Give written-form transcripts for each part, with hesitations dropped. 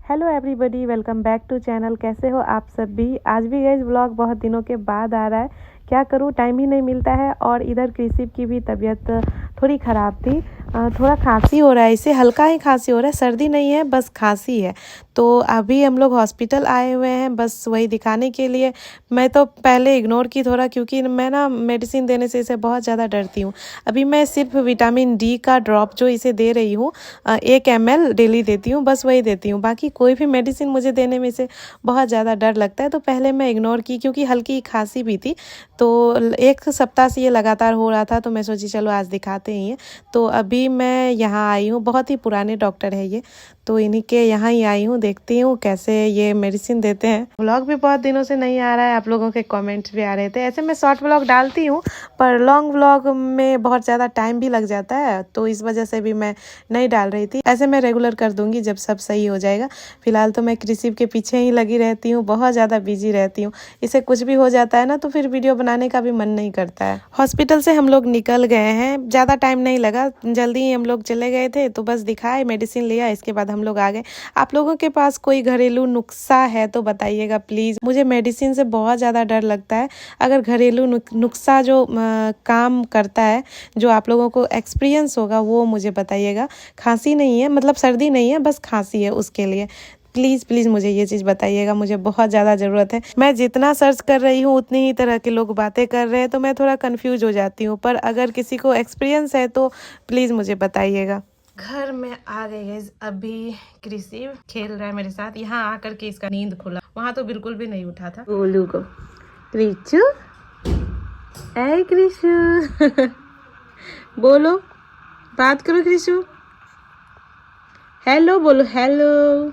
Hello everybody, welcome back to channel. कैसे हो आप सब भी। आज भी गाइस व्लॉग बहुत दिनों के बाद आ रहा है। क्या करूँ, टाइम ही नहीं मिलता है। और इधर कृषि की भी तबीयत थोड़ी ख़राब थी। थोड़ा खांसी हो रहा है, इसे हल्का ही खांसी हो रहा है, सर्दी नहीं है, बस खांसी है। तो अभी हम लोग हॉस्पिटल आए हुए हैं, बस वही दिखाने के लिए। मैं तो पहले इग्नोर की थोड़ा, क्योंकि मैं ना मेडिसिन देने से इसे बहुत ज़्यादा डरती हूँ। अभी मैं सिर्फ विटामिन डी का ड्रॉप जो इसे दे रही हूँ 1 ml डेली देती हूँ, बस वही देती हूँ। बाकी कोई भी मेडिसिन मुझे देने में से बहुत ज़्यादा डर लगता है। तो पहले मैं इग्नोर की, क्योंकि हल्की खांसी भी थी। तो 1 सप्ताह से ये लगातार हो रहा था, तो मैं सोची चलो आज दिखाते ही हैं। तो अभी मैं यहाँ आई हूँ, बहुत ही पुराने डॉक्टर है ये, तो इन्हीं के यहाँ ही आई हूँ। देखती हूँ कैसे ये मेडिसिन देते हैं। व्लॉग भी बहुत दिनों से नहीं आ रहा है, आप लोगों के कमेंट्स भी आ रहे थे। ऐसे मैं शॉर्ट व्लॉग डालती हूँ, पर लॉन्ग व्लॉग में बहुत ज़्यादा टाइम भी लग जाता है, तो इस वजह से भी मैं नहीं डाल रही थी। ऐसे मैं रेगुलर कर दूंगी जब सब सही हो जाएगा। फिलहाल तो मैं कृषि के पीछे ही लगी रहती हूँ, बहुत ज़्यादा बिजी रहती हूँ। इसे कुछ भी हो जाता है ना, तो फिर वीडियो बनाने का भी मन नहीं करता है। हॉस्पिटल से हम लोग निकल गए हैं, ज़्यादा टाइम नहीं लगा, जल्दी ही हम लोग चले गए थे। तो बस दिखाए, मेडिसिन लिया, इसके बाद हम लोग आ गए। आप लोगों के पास कोई घरेलू नुस्खा है तो बताइएगा प्लीज़। मुझे मेडिसिन से बहुत ज़्यादा डर लगता है। अगर घरेलू नुस्खा जो काम करता है, जो आप लोगों को एक्सपीरियंस होगा, वो मुझे बताइएगा। खांसी नहीं है, मतलब सर्दी नहीं है, बस खांसी है, उसके लिए प्लीज़ प्लीज़ मुझे ये चीज़ बताइएगा, मुझे बहुत ज़्यादा ज़रूरत है। मैं जितना सर्च कर रही हूँ उतनी ही तरह के लोग बातें कर रहे हैं, तो मैं थोड़ा कंफ्यूज हो जाती हूँ। पर अगर किसी को एक्सपीरियंस है तो प्लीज़ मुझे बताइएगा। घर में आ गए गाइस, अभी कृषि खेल रहा है मेरे साथ। यहाँ आकर के इसका नींद खुला, वहाँ तो बिल्कुल भी नहीं उठा था। गोलू को कृषु, ऐ कृषु बोलो, बात करो कृषु, हेलो बोलो, हेलो।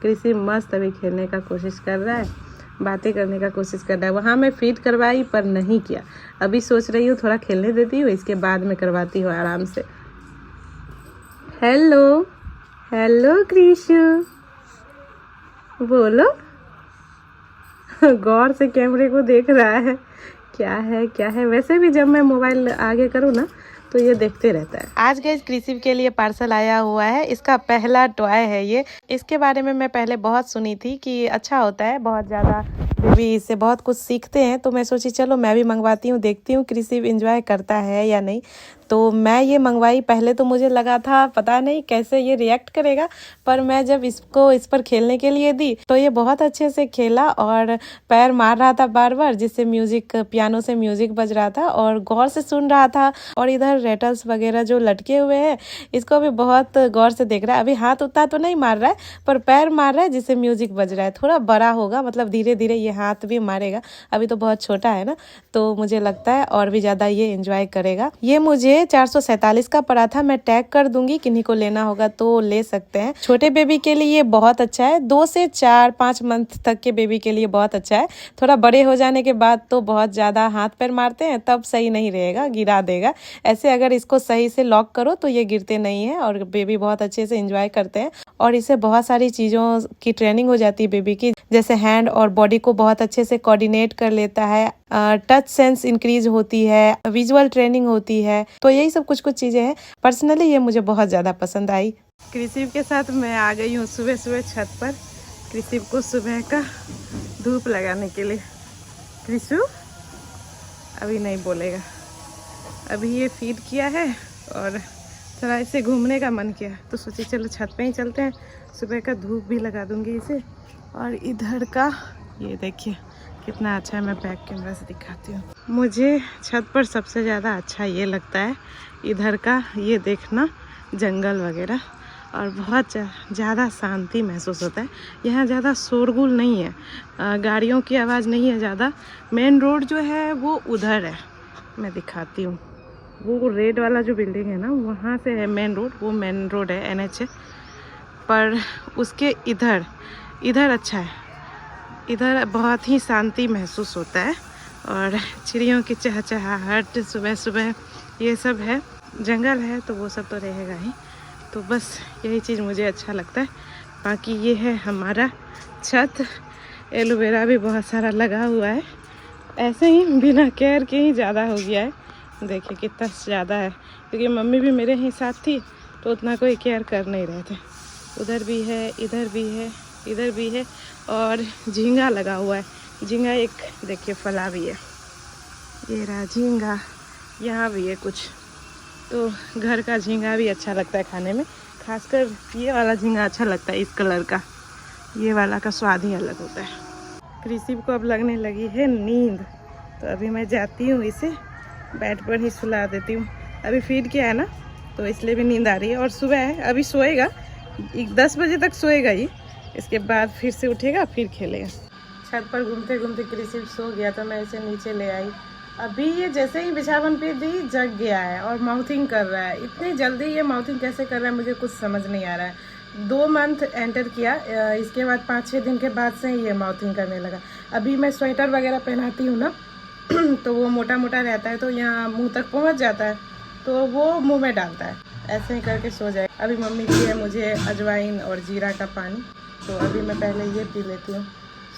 कृषि मस्त अभी खेलने का कोशिश कर रहा है, बातें करने का कोशिश कर रहा है। वहाँ मैं फीड करवाई पर नहीं किया। अभी सोच रही हूँ थोड़ा खेलने देती हूँ, इसके बाद में करवाती हूँ आराम से। हेलो हेलो कृषु बोलो। गौर से कैमरे को देख रहा है, क्या है क्या है। वैसे भी जब मैं मोबाइल आगे करूँ ना, तो ये देखते रहता है। आज गए कृषि के लिए पार्सल आया हुआ है, इसका पहला टॉय है ये। इसके बारे में मैं पहले बहुत सुनी थी कि अच्छा होता है, बहुत ज़्यादा बेबी इससे बहुत कुछ सीखते हैं। तो मैं सोची चलो मैं भी मंगवाती हूँ, देखती हूँ कृषि एंजॉय करता है या नहीं। तो मैं ये मंगवाई। पहले तो मुझे लगा था पता नहीं कैसे ये रिएक्ट करेगा, पर मैं जब इसको इस पर खेलने के लिए दी तो ये बहुत अच्छे से खेला और पैर मार रहा था बार बार, जिससे म्यूजिक, पियानो से म्यूजिक बज रहा था, और गौर से सुन रहा था। और इधर रेटल्स वगैरह जो लटके हुए हैं, इसको भी बहुत गौर से देख रहा है। अभी हाथ उतना तो नहीं मार रहा है, पर पैर मार रहा है, जिससे म्यूजिक बज रहा है। थोड़ा बड़ा होगा, मतलब धीरे धीरे ये हाथ भी मारेगा। अभी तो बहुत छोटा है ना, तो मुझे लगता है और भी ज़्यादा ये एंजॉय करेगा। ये मुझे 447 का पड़ा था, मैं टैग कर दूंगी, किन्हीं को लेना होगा तो ले सकते हैं। छोटे बेबी के लिए ये बहुत अच्छा है, 2 से 4-5 मंथ तक के बेबी के लिए बहुत अच्छा है। थोड़ा बड़े हो जाने के बाद तो बहुत ज़्यादा हाथ पैर मारते हैं, तब सही नहीं रहेगा, गिरा देगा। ऐसे अगर इसको सही से लॉक करो तो ये गिरते नहीं है, और बेबी बहुत अच्छे से एंजॉय करते हैं। और इससे बहुत सारी चीज़ों की ट्रेनिंग हो जाती है बेबी की, जैसे हैंड और बॉडी को बहुत अच्छे से कोऑर्डिनेट कर लेता है, टच सेंस इंक्रीज होती है, विजुअल ट्रेनिंग होती है। तो यही सब कुछ कुछ चीज़ें हैं। पर्सनली ये मुझे बहुत ज़्यादा पसंद आई। कृषि के साथ मैं आ गई हूँ सुबह सुबह छत पर, कृषि को सुबह का धूप लगाने के लिए। कृषि अभी नहीं बोलेगा, अभी ये फीड किया है और थोड़ा इसे घूमने का मन किया, तो सोची चलो छत पे ही चलते हैं। सुबह का धूप भी लगा दूंगी इसे। और इधर का ये देखिए कितना अच्छा है, मैं बैक कैमरा से दिखाती हूँ। मुझे छत पर सबसे ज़्यादा अच्छा ये लगता है, इधर का ये देखना, जंगल वगैरह, और बहुत ज़्यादा शांति महसूस होता है। यहाँ ज़्यादा शोरगुल नहीं है, गाड़ियों की आवाज़ नहीं है ज़्यादा। मेन रोड जो है वो उधर है, मैं दिखाती हूँ। वो रेड वाला जो बिल्डिंग है ना, वहाँ से है मेन रोड, वो मेन रोड है, NH है। पर उसके इधर अच्छा है, इधर बहुत ही शांति महसूस होता है। और चिड़ियों की चहचहाहट सुबह सुबह, ये सब है। जंगल है तो वो सब तो रहेगा ही, तो बस यही चीज़ मुझे अच्छा लगता है। बाकी ये है हमारा छत, एलोवेरा भी बहुत सारा लगा हुआ है, ऐसे ही बिना केयर के ही ज़्यादा हो गया है। देखिए कितना ज़्यादा है, क्योंकि मम्मी भी मेरे ही साथ थी, तो उतना कोई केयर कर नहीं रहे थे। उधर भी है, इधर भी है, इधर भी है, और झींगा लगा हुआ है। झींगा एक देखिए फला भी है, ये रहा झींगा। यहाँ भी है कुछ। तो घर का झींगा भी अच्छा लगता है खाने में, खासकर ये वाला झींगा अच्छा लगता है इस कलर का। ये वाला का स्वाद ही अलग होता है। कृषि को अब लगने लगी है नींद, तो अभी मैं जाती हूँ, इसे बेड पर ही सुला देती हूँ। अभी फीड किया है ना, तो इसलिए भी नींद आ रही है। और सुबह है, अभी सोएगा, 10 बजे तक सोएगा ये। इसके बाद फिर से उठेगा, फिर खेलेगा। छत पर घूमते घूमते कृषि सो गया, तो मैं इसे नीचे ले आई। अभी ये जैसे ही बिछावन पे दी जग गया है और माउथिंग कर रहा है। इतनी जल्दी ये माउथिंग कैसे कर रहा है मुझे कुछ समझ नहीं आ रहा है। 2 मंथ एंटर किया, इसके बाद 5-6 दिन के बाद से ही ये माउथिंग करने लगा। अभी मैं स्वेटर वगैरह पहनाती हूँ ना तो वो मोटा मोटा रहता है, तो यहाँ मुंह तक पहुँच जाता है, तो वो मुंह में डालता है। ऐसे ही करके सो जाए। अभी मम्मी दी है मुझे अजवाइन और जीरा का पानी, तो अभी मैं पहले ये पी लेती हूँ।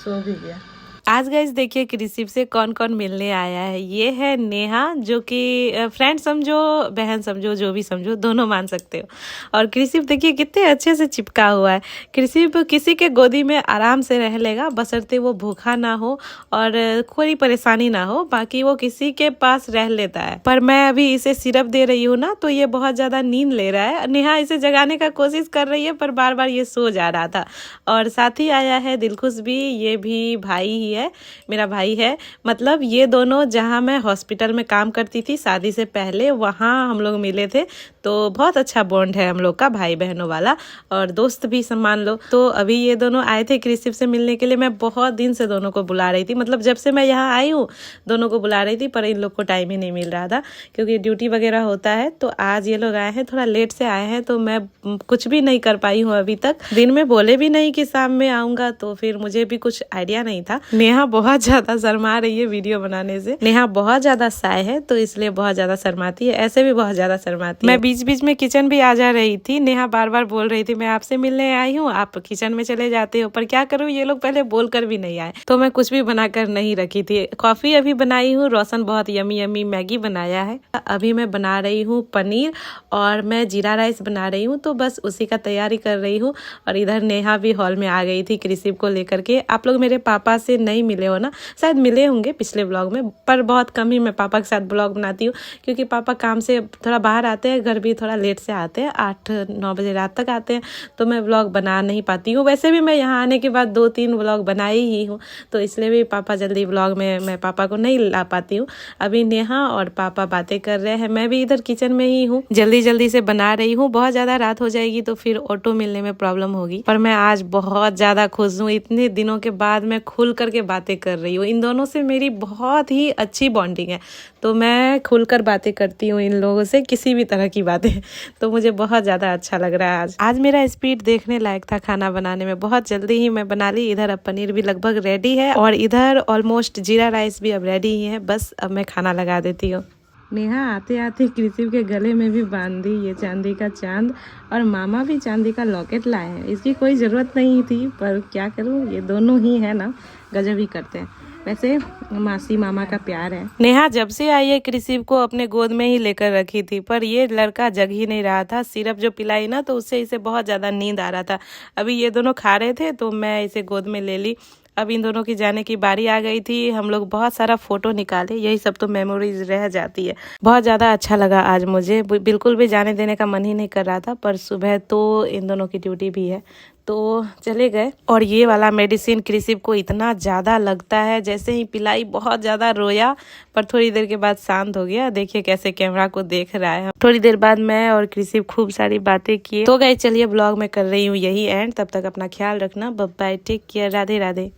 सो भी गया। आज गाइस देखिए कृषि से कौन कौन मिलने आया है। ये है नेहा, जो कि फ्रेंड समझो, बहन समझो, जो भी समझो, दोनों मान सकते हो। और कृषि देखिए कितने अच्छे से चिपका हुआ है। कृषि किसी के गोदी में आराम से रह लेगा, बशर्ते वो भूखा ना हो और कोई परेशानी ना हो, बाकी वो किसी के पास रह लेता है। पर मैं अभी इसे सिरप दे रही हूँ ना, तो ये बहुत ज्यादा नींद ले रहा है। नेहा इसे जगाने का कोशिश कर रही है, पर बार बार ये सो जा रहा था। और साथ ही आया है दिलखुश भी, ये भी भाई ही है, मेरा भाई है। मतलब ये दोनों जहाँ मैं हॉस्पिटल में काम करती थी शादी से पहले, वहाँ हम लोग मिले थे। तो बहुत अच्छा बॉन्ड है हम लोग का, भाई बहनों वाला, और दोस्त भी सम्मान लो। तो अभी ये दोनों आए थे कृषि से मिलने के लिए। मैं बहुत दिन से दोनों को बुला रही थी, मतलब जब से मैं यहाँ आई हूँ दोनों को बुला रही थी, पर इन लोग को टाइम ही नहीं मिल रहा था क्योंकि ड्यूटी वगैरह होता है। तो आज ये लोग आए हैं, थोड़ा लेट से आए हैं, तो मैं कुछ भी नहीं कर पाई हूँ अभी तक। दिन में बोले भी नहीं कि शाम में आऊंगा, तो फिर मुझे भी कुछ आइडिया नहीं था। नेहा बहुत ज्यादा शर्मा रही है वीडियो बनाने से। नेहा बहुत ज्यादा साय है, तो इसलिए बहुत ज्यादा शर्माती है। ऐसे भी बहुत ज्यादा शर्माती है। मैं बीच बीच में किचन भी आ जा रही थी। नेहा बार बार बोल रही थी मैं आपसे मिलने आई हूँ, आप किचन में चले जाते हो, पर क्या करूँ, ये लोग पहले बोल कर भी नहीं आए, तो मैं कुछ भी बनाकर नहीं रखी थी। कॉफी अभी बनाई हूँ, रोशन बहुत यमी यमी मैगी बनाया है। अभी मैं बना रही हूँ पनीर, और मैं जीरा राइस बना रही हूँ, तो बस उसी का तैयारी कर रही हूँ। और इधर नेहा भी हॉल में आ गई थी कृषि को लेकर के। आप लोग मेरे पापा से नहीं मिले हो ना, शायद मिले होंगे पिछले ब्लॉग में, पर बहुत कम ही मैं पापा के साथ ब्लॉग बनाती हूँ, क्योंकि पापा काम से थोड़ा बाहर आते हैं, घर भी थोड़ा लेट से आते हैं, 8-9 बजे रात तक आते हैं, तो मैं ब्लॉग बना नहीं पाती हूँ। वैसे भी मैं यहाँ आने के बाद 2-3 ब्लॉग बनाई ही हूँ, तो इसलिए भी पापा जल्दी ब्लॉग में मैं पापा को नहीं ला पाती हूँ। अभी नेहा और पापा बातें कर रहे हैं, मैं भी इधर किचन में ही हूँ, जल्दी जल्दी से बना रही हूँ। बहुत ज्यादा रात हो जाएगी तो फिर ऑटो मिलने में प्रॉब्लम होगी, पर मैं आज बहुत ज्यादा खुश हूँ। इतने दिनों के बाद मैं खुल करके बातें कर रही हूँ। इन दोनों से मेरी बहुत ही अच्छी बॉन्डिंग है, तो मैं खुलकर बातें करती हूँ इन लोगों से, किसी भी तरह की बातें, तो मुझे बहुत ज़्यादा अच्छा लग रहा है। आज मेरा स्पीड देखने लायक था खाना बनाने में, बहुत जल्दी ही मैं बना ली। इधर अब पनीर भी लगभग रेडी है, और इधर ऑलमोस्ट जीरा राइस भी अब रेडी ही है। बस अब मैं खाना लगा देती हूँ। नेहा आते आते कृषि के गले में भी बांध दी ये चांदी का चांद, और मामा भी चांदी का लॉकेट लाए हैं। इसकी कोई ज़रूरत नहीं थी, पर क्या करूँ, ये दोनों ही है ना, गजब ही करते हैं। वैसे मासी मामा का प्यार है। नेहा जब से आई है कृषि को अपने गोद में ही लेकर रखी थी, पर ये लड़का जग ही नहीं रहा था। सिरप जो पिलाई ना, तो उससे इसे बहुत ज़्यादा नींद आ रहा था। अभी ये दोनों खा रहे थे, तो मैं इसे गोद में ले ली। अब इन दोनों की जाने की बारी आ गई थी। हम लोग बहुत सारा फोटो निकाले, यही सब तो मेमोरीज रह जाती है। बहुत ज़्यादा अच्छा लगा आज मुझे, बिल्कुल भी जाने देने का मन ही नहीं कर रहा था, पर सुबह तो इन दोनों की ड्यूटी भी है, तो चले गए। और ये वाला मेडिसिन कृषि को इतना ज़्यादा लगता है, जैसे ही पिलाई बहुत ज़्यादा रोया, पर थोड़ी देर के बाद शांत हो गया। देखिए कैसे कैमरा को देख रहा है। थोड़ी देर बाद मैं और कृषि खूब सारी बातें किए। तो गाइस चलिए ब्लॉग में कर रही हूँ यही एंड। तब तक अपना ख्याल रखना, bye bye, take care, Radhe Radhe.